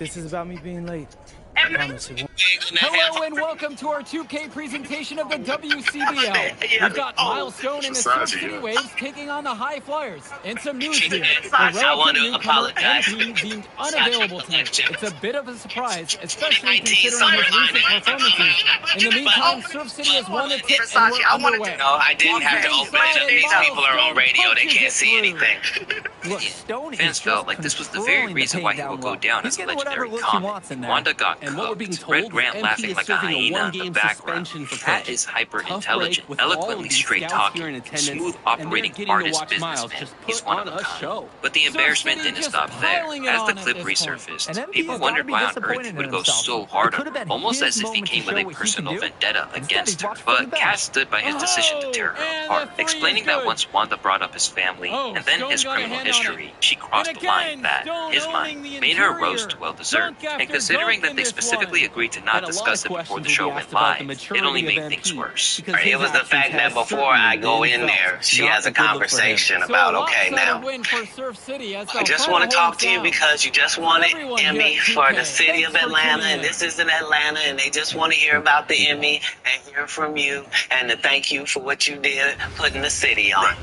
This is about me being late. I promise it won't. Hello and welcome to our 2K presentation of the WCBL. We've got Milestone and the Surf City Waves taking on the High Flyers. And some news here. The relative newcomer MP deemed unavailable tonight. It's a bit of a surprise, especially considering his recent performances. In the meantime, Surf City has won the tip and we're underway. No, I didn't have to open it up. These people are on radio. They can't see anything. Look, Stone Fans felt like this was the very reason why he would go down as a legendary comic. Wanda got cooked. Red Grant laughing like a hyena in the background. Cat is hyper-intelligent, eloquently straight-talking, smooth operating artist businessman. He's one of a kind. But the embarrassment didn't stop there. As the clip resurfaced, people wondered why on earth he would go so hard on her, almost as if he came with a personal vendetta against her. But Cat stood by his decision to tear her apart, explaining that once Wanda brought up his family and then his criminal history, she crossed the line that, his mind, made her roast well-deserved. And considering that they specifically agreed to not discuss it before the show went live, it only made things worse. It was the fact that before I go in there, she has a conversation about, okay, now, I just want to talk to you because you just won an Emmy for the city of Atlanta, and this is in Atlanta, and they just want to hear about the Emmy and hear from you, and to thank you for what you did putting the city on.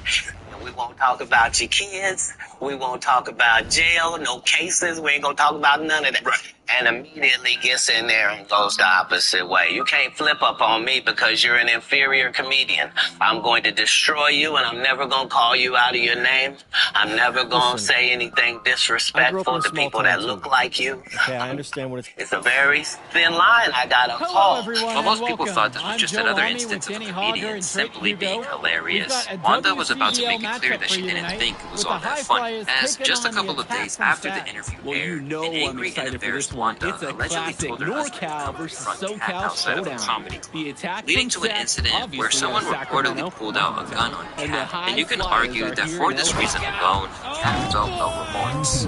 We won't talk about your kids. We won't talk about jail, no cases. We ain't gonna talk about none of that. Right. And immediately gets in there and goes the opposite way. You can't flip up on me because you're an inferior comedian. I'm going to destroy you, and I'm never going to call you out of your name. I'm never going to say anything disrespectful to people that look like you. Okay, I understand what it's a very thin line I got to call. While most people thought this was just another instance of the comedian simply being hilarious, Wanda was about to make it clear that she didn't think it was all that funny, as just a couple of days after the interview aired, an angry and embarrassed Wanda allegedly told her husband to confront Cat outside of a comedy club, leading to an incident where someone reportedly pulled out a gun on Cat, and you can argue that for this reason alone, Cat felt no remorse.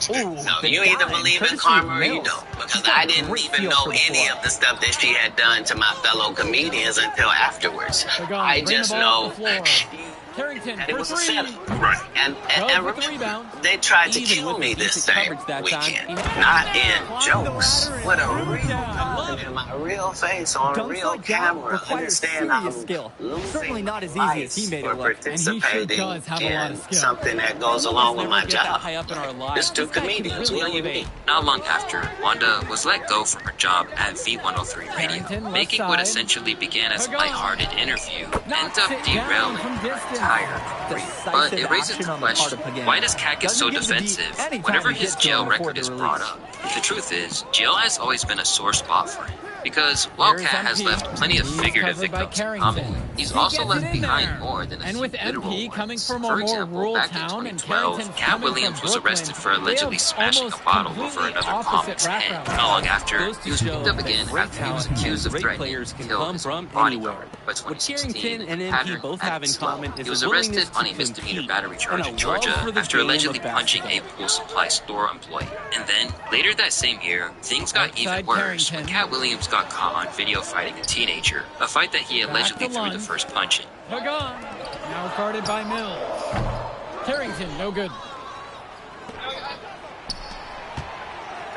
No, you either believe in karma or you don't, because I didn't even know any of the stuff that she had done to my fellow comedians until afterwards. I just know that it was a setup. Right. And remember, they tried to kill me this same weekend. Not in jokes. With a real gun in my real face on a real camera. Understand I'm losing life for participating in something that goes along with my job. It's two comedians. What do you mean? Not long after, Wanda was let go from her job at V103 Radio, making what essentially began as a lighthearted interview ended up derailing her entire career. But it raises the question, why does Cat get so defensive whenever his jail record is brought up? The truth is, jail has always been a sore spot for him. Because while Cat has left plenty of figurative victims in comedy, he's also left behind more than a few literal ones. For example, back in 2012, Cat Williams was arrested for allegedly smashing a bottle over another comic's head. Not long after, he was picked up again after he was accused of threatening to kill his bodyguard. By 2016, the pattern hadn't slowed. He was arrested on a misdemeanor battery charge in Georgia after allegedly punching a pool supply store employee. And then, later that same year, things got even worse when Cat Williams got caught on video fighting a teenager, a fight that he allegedly threw the first punch in. Pagan, now guarded by Mills. Carrington, no good.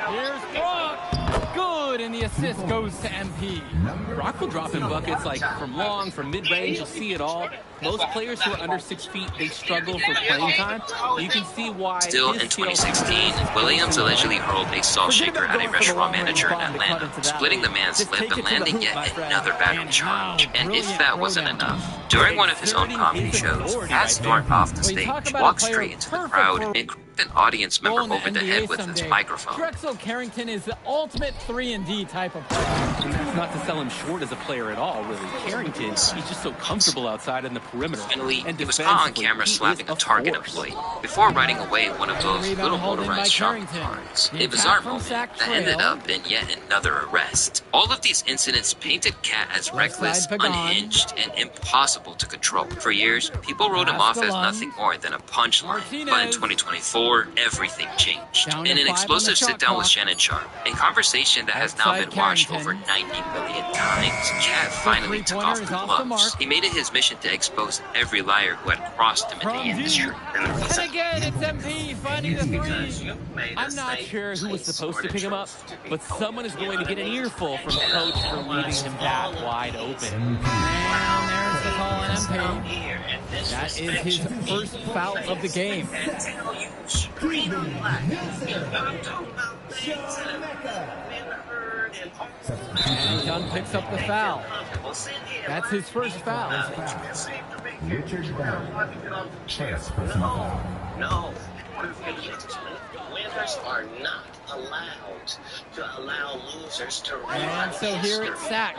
Here's Brock. Good, and the assist goes to MP. Brock will drop in buckets like from long, from mid-range, you'll see it all. Most players who are under 6 feet, they struggle for playing time. You can see why. Still in 2016, Williams allegedly hurled a salt shaker at a restaurant manager in Atlanta, splitting the man's lip and landing yet another battery charge. And if that wasn't enough, during one of his own comedy shows, Cat stormed off the stage, walked straight into the crowd, and cracked an audience member over the head with his microphone. Drexel Carrington is the ultimate 3-and-D type of player. And that's not to sell him short as a player at all, really. Carrington, he's just so comfortable outside in the perimeter. Finally, he was caught on camera slapping a Target employee before riding away one of those little motorized shopping carts. A bizarre moment that ended up in yet another arrest. All of these incidents painted Cat as reckless, unhinged, and impossible to control. For years, people wrote him off as nothing more than a punchline. But in 2024, before everything changed. Down In to an 5 explosive on the shot sit-down with clock. Shannon Sharp, a conversation that has now Outside been watched Carrington. over 90 million times, Cat finally took off the three-pointer is off the gloves. mark. He made it his mission to expose every liar who had crossed him in From the deep. industry. And again, it's MP finding the three. I'm not sure who was supposed to pick him up, but someone is going to get an earful from Coach for leaving him that wide open. And there's the call on MP. That is his first foul of the game. And John picks up the foul. That's his first foul. Richard Bell. First personal foul. No. Winners are not allowed to allow losers to run. And so here it's Sack,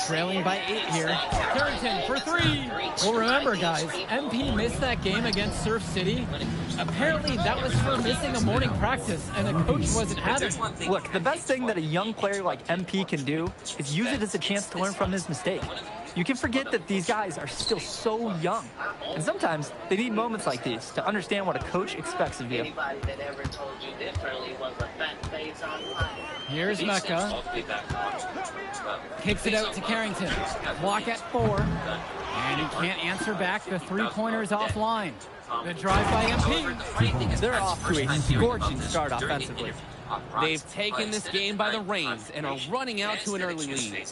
trailing by 8 here. Carrington for 3. Well, remember, guys, MP missed that game against Surf City. Apparently, that was for missing a morning practice, and the coach wasn't having it. Look, the best thing that a young player like MP can do is use it as a chance to learn from his mistake. You can forget that these guys are still so young. And sometimes they need moments like these to understand what a coach expects of you. Anybody that ever told you differently was a fat face on life. Here's Mecca. Kicks it out to Carrington. Block at 4. And he can't answer back. The three-pointer is offline. The drive by MP. They're off to a scorching start offensively. They've taken this game by the reins and are running out to an early lead.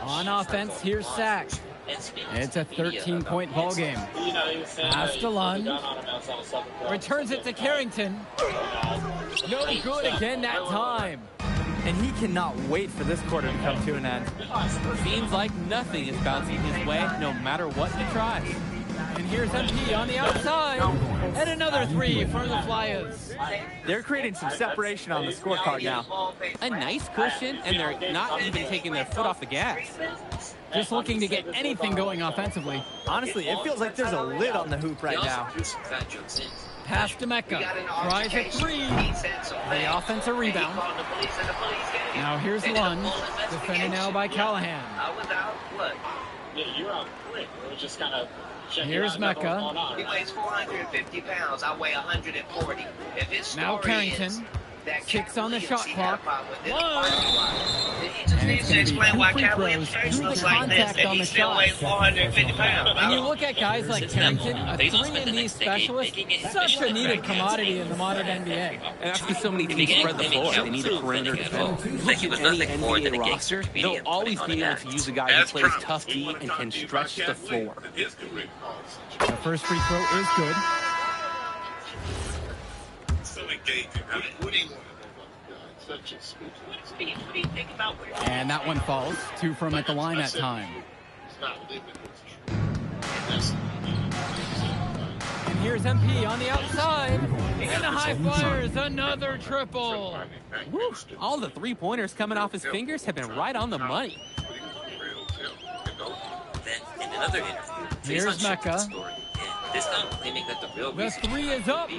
On offense, here's Sack. It's a 13-point ball game. Pass to Lund. Returns it to Carrington. No good again that time. And he cannot wait for this quarter to come to an end. Seems like nothing is bouncing his way, no matter what he tries. And here's MP on the outside. And another 3 from the Flyers. They're creating some separation on the scorecard now. A nice cushion, and they're not even taking their foot off the gas. Just looking to get anything going offensively. Honestly, it feels like there's a lid on the hoop right now. Pass to Mecca. Tries a 3. The offensive rebound. Now here's Lund. Defended now by Callahan. Here's Mecca. He weighs 450 pounds. I weigh 140. If his Now story Carrington. is that Kicks on the Cat shot Williams, he clock. had a problem with this One. He just And needs it's to going to be explain 2 why free Cat throws Williams' face through the looks like this, contact and on he the still shot. weighs 450 pounds. And you look at guys like Carrington, a 3-and-D specialist, such a needed commodity in the modern NBA. And that's because so many teams spread the floor. They need a perimeter defense. Look at any NBA roster, they'll always be able to use a guy who plays tough D and can stretch the floor. The first free throw is good. And that one falls. 2 from at the line that time. And here's MP on the outside. And the high flyers, another triple. Woo. All the three-pointers coming off his fingers have been right on the money. Then, in another interview, Here's Mecca. This time, claiming that the real The reason 3 is up.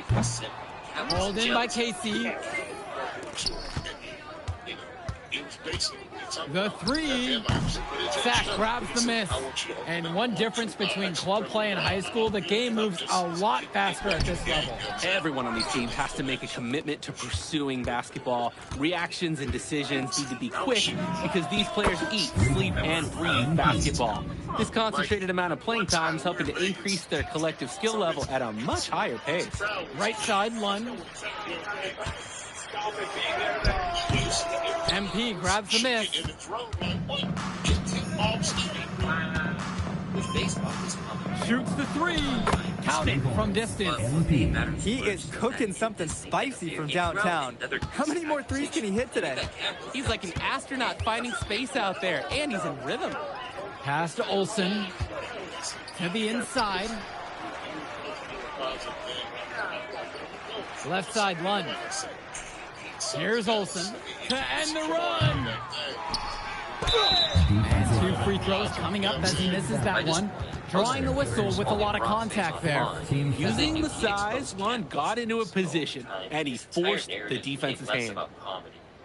Pulled in by Casey. The 3. Sack grabs the miss. And one difference between club play and high school, the game moves a lot faster at this level. Everyone on these teams has to make a commitment to pursuing basketball. Reactions and decisions need to be quick because these players eat, sleep, and breathe basketball. This concentrated amount of playing time is helping to increase their collective skill level at a much higher pace. Right side, Lund. MP grabs the miss. Shoots the 3. Count it from distance. He is cooking something spicy from downtown. How many more 3s can he hit today? He's like an astronaut finding space out there, and he's in rhythm. Pass to Olsen. To the inside. Left side, Lund. Here's Olsen to end the run. And 2 free throws coming up as he misses that one. Drawing the whistle with a lot of contact there. Using the size, Lund got into a position, and he's forced the defense's hand.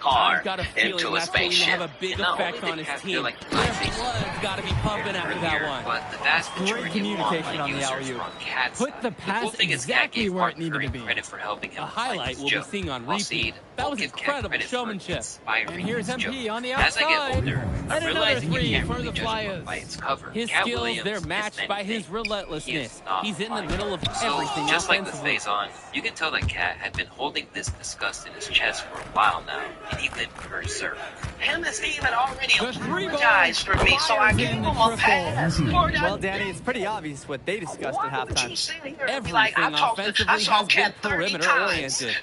car got a feeling into a that's going to spaceship. have a big No, effect they on his have team. like Their blood's got to be pumping after that one. But the vast Great majority communication Carrington on the alley-oop. Put the pass exactly where it needed to be. Credit for helping him A highlight we'll be seeing on repeat. That was incredible showmanship. And here's MP on the outside. As I get older, I'm And another realizing you three can't for really the judge a book Flyers. by its cover. His Cat skills, Williams they're is matched many by his things. relentlessness. Not He's in the lying. middle of So, everything just like the offensively. face on, you can tell that Cat had been holding this disgust in his chest for a while now, and he went berserk. Him and Steve had already The three apologized for me, so I gave him a pass. Well, Danny, it's pretty obvious what they discussed at halftime. Everything offensively has been perimeter-oriented.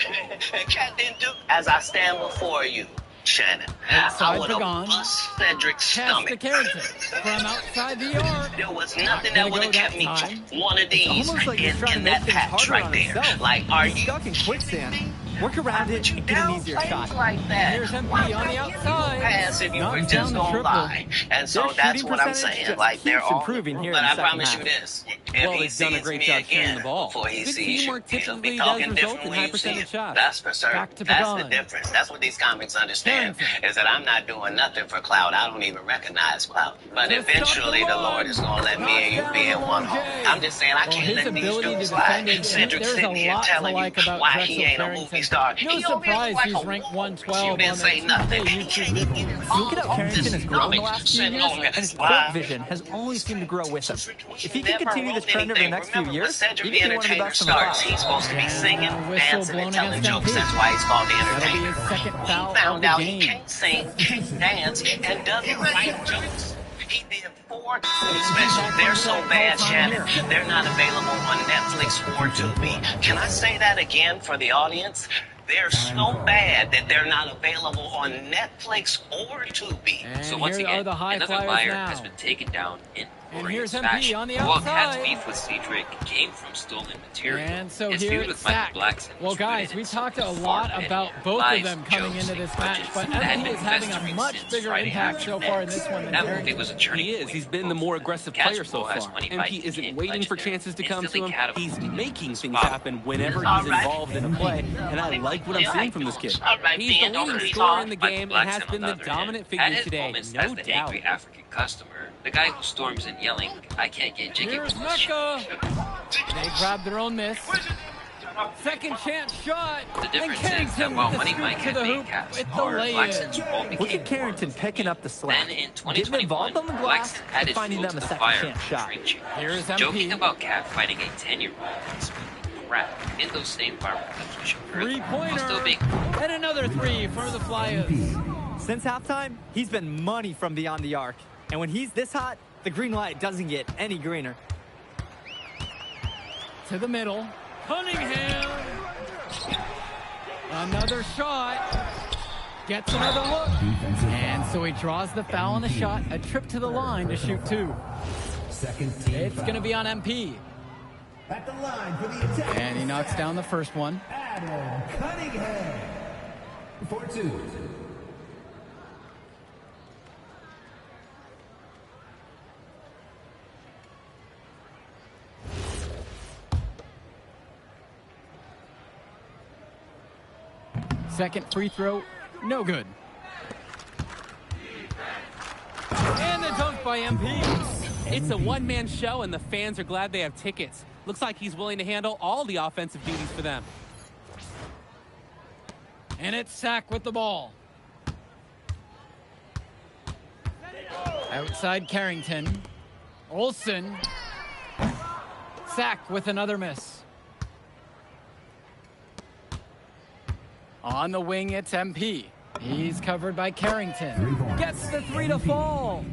Cat didn't do as I stand before you, Shannon. Outside I would have Pagan. bust Cedric's Pass to stomach. Carrington from outside the arc. There was nothing Not that would gonna have go kept that me time. from one of these Almost like he's trying to in make that things patch harder right on there. himself. Like, are He's you stuck in quicksand. Work around it and get an easier shot. like that? Here's MP on the outside. Pass if you were Knocks just down the gonna triple. lie. And so Their that's shooting what I'm percentage saying. just Like, they're keeps all improving here But in I the second promise half. you this. Well, If he he's done a sees great me job sharing again the ball. before he Good sees you, teamwork he'll typically be does talking result different in when high you see percentage him. shots. That's for certain. Back to That's the Pagan. difference. That's what these comics understand, Carrington. is that I'm not doing nothing for clout. I don't even recognize clout. But Just eventually stop the the Lord run. is going to let me and you Knock be in down one the hole. Jay. I'm just saying I Well, can't his let these ability to dudes defend lie. and shoot, Cedric there's sitting a here lot to telling like you about why Drexel he ain't a Carrington. movie star. No He over here surprise like he's a ranked wolf. 112 You didn't on say the nothing. 2K YouTube report. Look at how Carrington has grown the last few years, and his court Wow. vision has only seemed to grow with him. If he can Never continue this wrote trend over the anything. next few Remember, when years, Cedric he the can be one of the Entertainer best in the starts, class. he's supposed to be singing, Whistle dancing, blown and telling against jokes. MP. That's why he's called the That'll be Entertainer. his second He foul of found the out he game. can't sing, can't dance, and doesn't write jokes. He did 4 specials. They're so bad, Shannon. They're not available on Netflix or Tubi. Can I say that again for the audience? They're so bad that they're not available on Netflix or Tubi. And So once here are again, the high another Flyers liar now. has been taken down in And glorious here's MP fashion. on the While Cat's outside. beef with Cedric came from stolen material, And so his here feud it's with Michael Sack. Blackson Well, was guys, rooted we in some talked a far lot petty about both lies, of them coming jokes, into this and match, grudges but that had MP been is having a festering much since bigger Friday impact so afternoon. far in this one than That Carrington. movie was a turning He is. point He's for been the both more of them. aggressive Cat's player so role as far. money MP fight isn't became waiting for legendary. chances to come to Instantly him. catapulted He's him making his things father. happen whenever All he's right. involved in a play, and I like what I'm seeing from this kid. All right, He's Ben, the don't leading be scorer in hard. the Michael game and has Blackson, been on the other dominant hand, had figure his today, moments no as the doubt. angry African customer, the guy who storms in yelling, "I can't get jiggy Here's with this shit." Mecca. They grab their own miss. Second chance shot. The And difference is Carrington that while with the Money scoop Mike to had the made hoop Cats with the hard, Blackson's layup. role Look became at Carrington more picking up the slack, Then in getting 2021, involved on the glass, Blackson had and his finding foot them a to the second fire chance shot. preaching. Here's MP. Joking about Cat fighting a 10-year-old and speaking crap in those same viral clips we showed earlier, while Three-pointer. still being And another three for the Flyers. Since halftime, he's been money from beyond the arc. And when he's this hot, the green light doesn't get any greener. To the middle. Cunningham. Another shot. Gets another look. And so he draws the foul on the shot. A trip to the line to shoot 2. Second team It's going to be on MP. at the line for the attack. And he knocks down the first one. Adam Cunningham for 2. Second free throw, no good. And the dunk by MP. It's a one-man show, and the fans are glad they have tickets. Looks like he's willing to handle all the offensive duties for them. And it's Sack with the ball. Outside Carrington. Olsen. Sack with another miss. On the wing, it's MP. He's covered by Carrington. Gets the 3 to fall.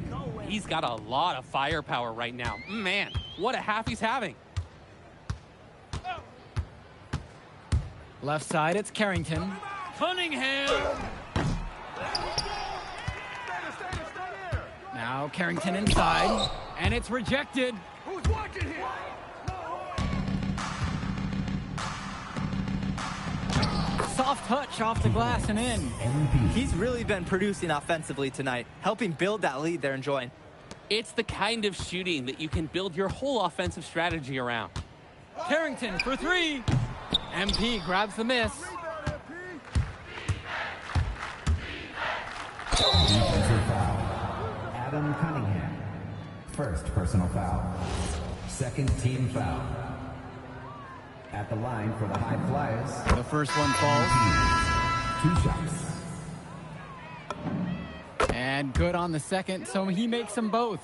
He's got a lot of firepower right now. Man, what a half he's having. Left side, it's Carrington. Cunningham. Now Carrington inside, and it's rejected. Who's watching here? Soft touch off the glass and in. He's really been producing offensively tonight, helping build that lead they're enjoying. It's the kind of shooting that you can build your whole offensive strategy around. Carrington for 3. MP grabs the miss. Defensive foul. Adam Cunningham. First personal foul. Second team foul. At the line for the high flyers. The first one falls. 2 shots. And good on the second, so he makes them both.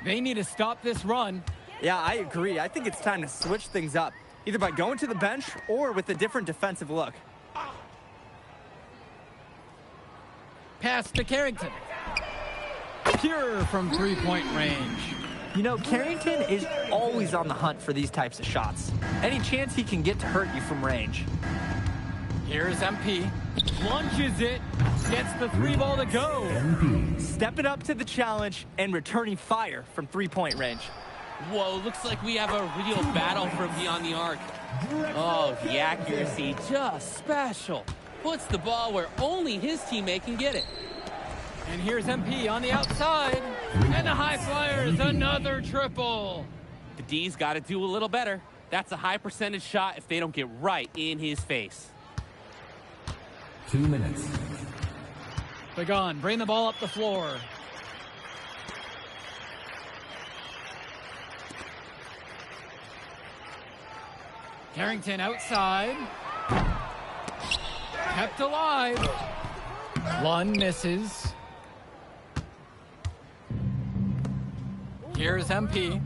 They need to stop this run. Yeah, I agree. I think it's time to switch things up, either by going to the bench or with a different defensive look. Pass to Carrington. Pure from three-point range. You know, Carrington is always on the hunt for these types of shots. Any chance he can get to hurt you from range. Here's MP. Lunges it. Gets the 3-ball to go. MP. Stepping up to the challenge and returning fire from three-point range. Whoa, looks like we have a real battle from beyond the arc. Oh, the accuracy, just special. Puts the ball where only his teammate can get it. And here's MP on the outside. And the high flyers, another triple. The D's got to do a little better. That's a high percentage shot if they don't get right in his face. 2 minutes. Pagan, bring the ball up the floor. Carrington outside. Kept alive. One misses. Here's MP.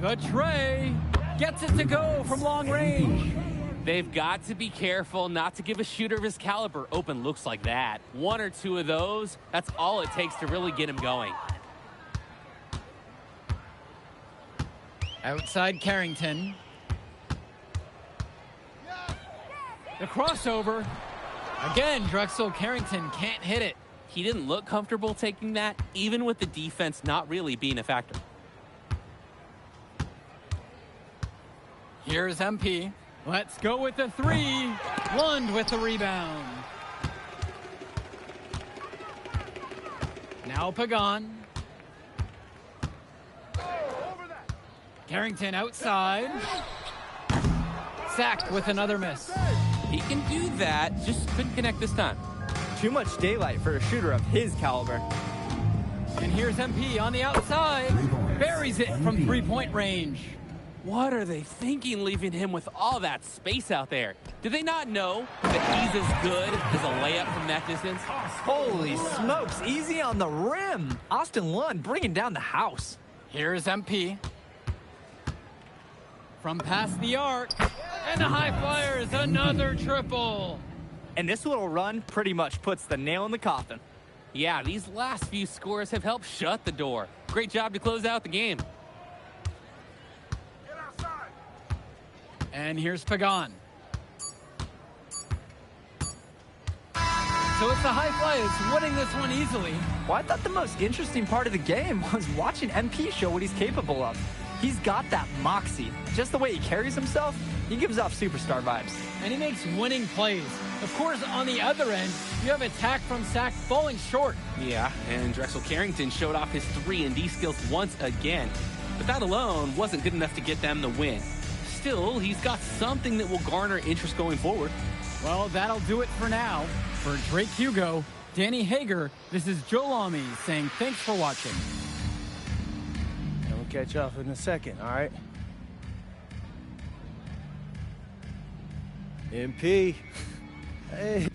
The tray gets it to go from long range. They've got to be careful not to give a shooter of his caliber open looks like that. 1 or 2 of those, that's all it takes to really get him going. Outside Carrington. The crossover. Again, Drexel Carrington can't hit it. He didn't look comfortable taking that, even with the defense not really being a factor. Here's MP. Let's go with the 3. Lund with the rebound. Now Pagan. Carrington outside. Sacked with another miss. He can do that, just couldn't connect this time. Too much daylight for a shooter of his caliber. And here's MP on the outside. Buries it from three-point range. What are they thinking leaving him with all that space out there? Do they not know that he's as good as a layup from that distance? Holy smokes, easy on the rim. Austin Lund bringing down the house. Here's MP. From past the arc. And the high flyers, another triple. And this little run pretty much puts the nail in the coffin. Yeah, these last few scores have helped shut the door. Great job to close out the game. And here's Pagan. So it's the high flyers winning this one easily. Well, I thought the most interesting part of the game was watching MP show what he's capable of. He's got that moxie. Just the way he carries himself, he gives off superstar vibes. And he makes winning plays. Of course, on the other end, you have attack from Sack falling short. Yeah, and Drexel Carrington showed off his 3-and-D skills once again. But that alone wasn't good enough to get them the win. Still, he's got something that will garner interest going forward. Well, that'll do it for now. For Drake Hugo, Danny Hager, this is Joe Lamy saying thanks for watching. And we'll catch up in a second, all right? MP. Hey.